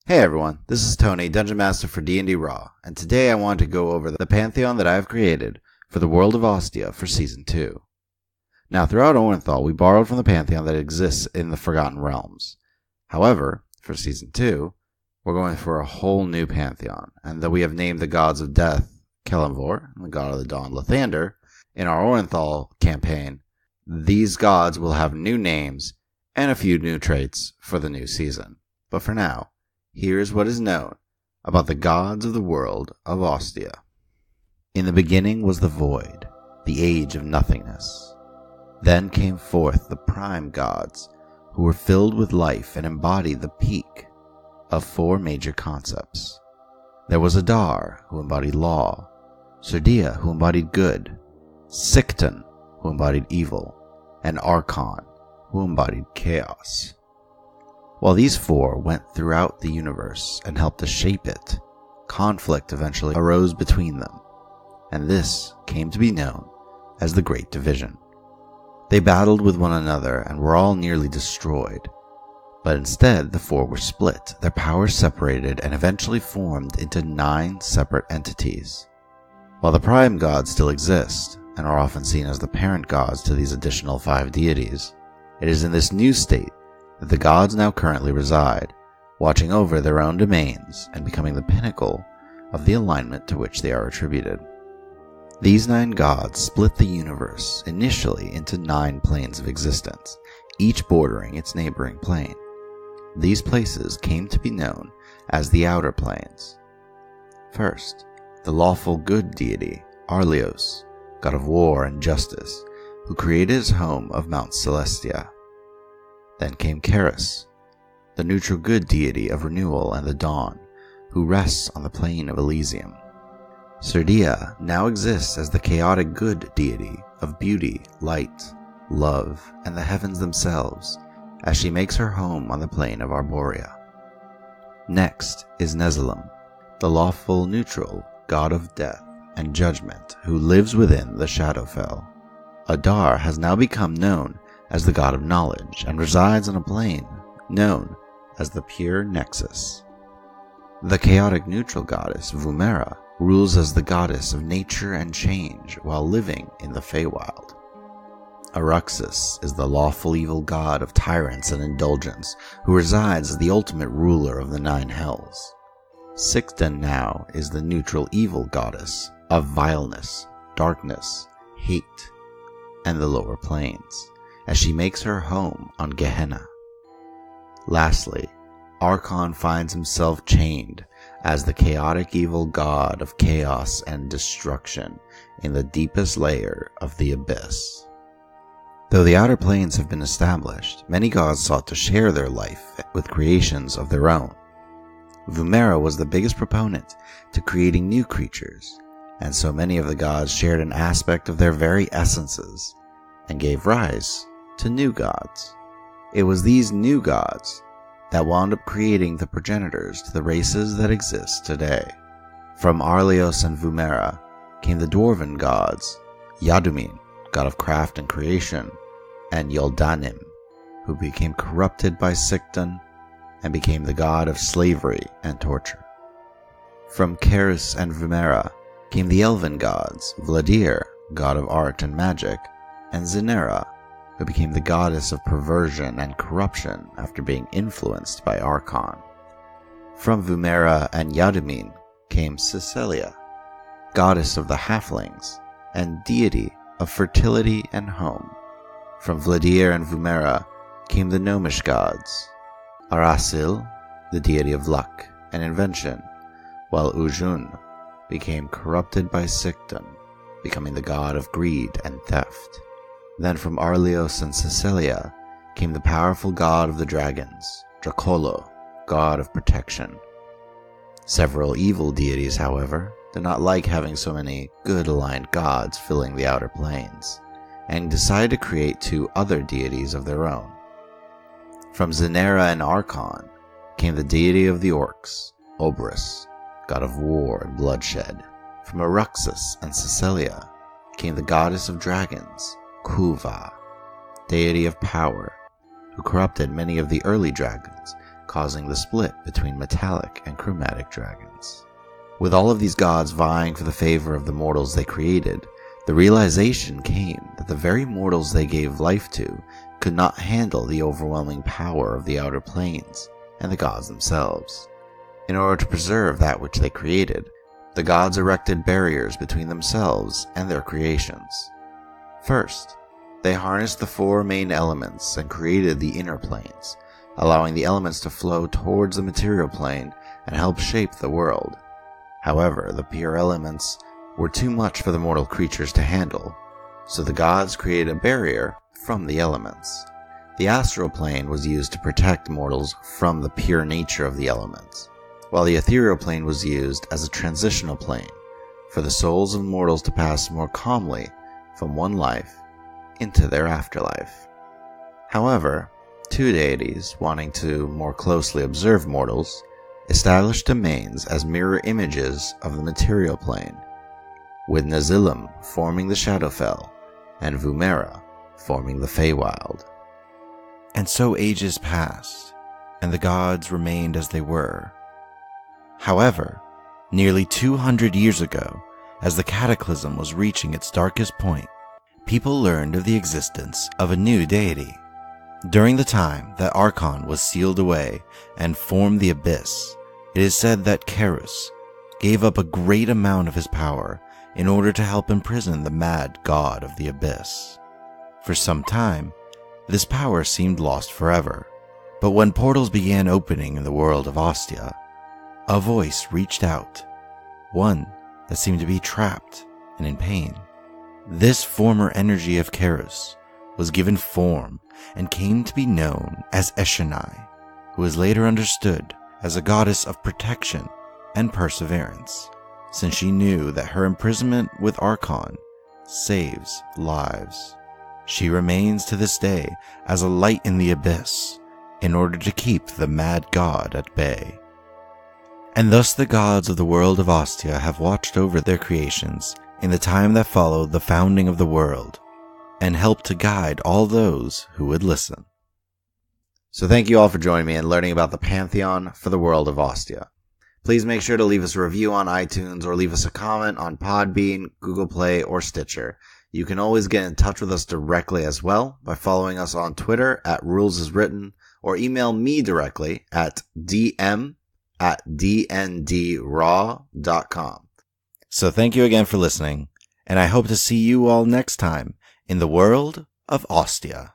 Hey everyone, this is Tony, Dungeon Master for D&D Raw, and today I want to go over the Pantheon that I have created for the world of Austea for Season 2. Now, throughout Orinthal, we borrowed from the Pantheon that exists in the Forgotten Realms. However, for Season 2, we're going for a whole new Pantheon, and though we have named the Gods of Death Kelemvor and the God of the Dawn Lathander in our Orinthal campaign, these gods will have new names and a few new traits for the new season. But for now, here is what is known about the gods of the world of Austea. In the beginning was the void, the age of nothingness. Then came forth the prime gods, who were filled with life and embodied the peak of four major concepts. There was Adar, who embodied law, Surdia, who embodied good, Sikton, who embodied evil, and Archon, who embodied chaos. While these four went throughout the universe and helped to shape it, conflict eventually arose between them, and this came to be known as the Great Division. They battled with one another and were all nearly destroyed, but instead the four were split, their powers separated, and eventually formed into 9 separate entities. While the prime gods still exist, and are often seen as the parent gods to these additional 5 deities, it is in this new state that the gods now currently reside, watching over their own domains and becoming the pinnacle of the alignment to which they are attributed. These 9 gods split the universe initially into 9 planes of existence, each bordering its neighboring plane. These places came to be known as the Outer Planes. First, the lawful good deity, Arlios, god of war and justice, who created his home of Mount Celestia. Then came Charis, the neutral good deity of renewal and the dawn, who rests on the plane of Elysium. Surdia now exists as the chaotic good deity of beauty, light, love, and the heavens themselves, as she makes her home on the plane of Arborea. Next is Nezalem, the lawful neutral god of death and judgment, who lives within the Shadowfell. Adar has now become known as the god of knowledge and resides on a plane known as the Pure Nexus. The chaotic neutral goddess Vumera rules as the goddess of nature and change while living in the Feywild. Aruxus is the lawful evil god of tyrants and indulgence, who resides as the ultimate ruler of the 9 hells. Sikton now is the neutral evil goddess of vileness, darkness, hate, and the lower planes, as she makes her home on Gehenna. Lastly, Archon finds himself chained as the chaotic evil god of chaos and destruction in the deepest layer of the abyss. Though the outer planes have been established, many gods sought to share their life with creations of their own. Vumera was the biggest proponent to creating new creatures, and so many of the gods shared an aspect of their very essences and gave rise to new gods. It was these new gods that wound up creating the progenitors to the races that exist today. From Arlios and Vumera came the dwarven gods, Yadumin, god of craft and creation, and Yoldanim, who became corrupted by Sikton and became the god of slavery and torture. From Charis and Vumera came the elven gods, Vladir, god of art and magic, and Zinera, who became the goddess of perversion and corruption after being influenced by Archon. From Vumera and Yadumin came Cecilia, goddess of the halflings and deity of fertility and home. From Vladir and Vumera came the gnomish gods, Arasil, the deity of luck and invention, while Ujun became corrupted by Sikton, becoming the god of greed and theft. Then from Arlios and Cecilia came the powerful god of the dragons, Dracolo, god of protection. Several evil deities, however, did not like having so many good-aligned gods filling the outer planes, and decided to create 2 other deities of their own. From Zinera and Archon came the deity of the orcs, Oberus, god of war and bloodshed. From Aruxus and Cecilia came the goddess of dragons, Kuva, deity of power, who corrupted many of the early dragons causing the split between metallic and chromatic dragons. With all of these gods vying for the favor of the mortals they created, the realization came that the very mortals they gave life to could not handle the overwhelming power of the outer planes and the gods themselves. In order to preserve that which they created, the gods erected barriers between themselves and their creations. First, they harnessed the four main elements and created the inner planes, allowing the elements to flow towards the material plane and help shape the world. However, the pure elements were too much for the mortal creatures to handle, so the gods created a barrier from the elements. The astral plane was used to protect mortals from the pure nature of the elements, while the ethereal plane was used as a transitional plane for the souls of mortals to pass more calmly from one life into their afterlife. However, two deities, wanting to more closely observe mortals, established domains as mirror images of the material plane, with Nazilim forming the Shadowfell and Vumera forming the Feywild. And so ages passed, and the gods remained as they were. However, nearly 200 years ago, as the cataclysm was reaching its darkest point, people learned of the existence of a new deity. During the time that Archon was sealed away and formed the Abyss, it is said that Kerus gave up a great amount of his power in order to help imprison the mad god of the Abyss. For some time, this power seemed lost forever, but when portals began opening in the world of Austea, a voice reached out, one that seemed to be trapped and in pain. This former energy of Kerus was given form and came to be known as Eshonai, who was later understood as a goddess of protection and perseverance, since she knew that her imprisonment with Archon saves lives. She remains to this day as a light in the abyss in order to keep the mad god at bay. And thus the gods of the world of Austea have watched over their creations in the time that followed the founding of the world, and helped to guide all those who would listen. So thank you all for joining me and learning about the Pantheon for the world of Austea. Please make sure to leave us a review on iTunes or leave us a comment on Podbean, Google Play, or Stitcher. You can always get in touch with us directly as well by following us on Twitter at rulesaswritten, or email me directly at dm@dndraw.com. So thank you again for listening, and I hope to see you all next time in the world of Austea.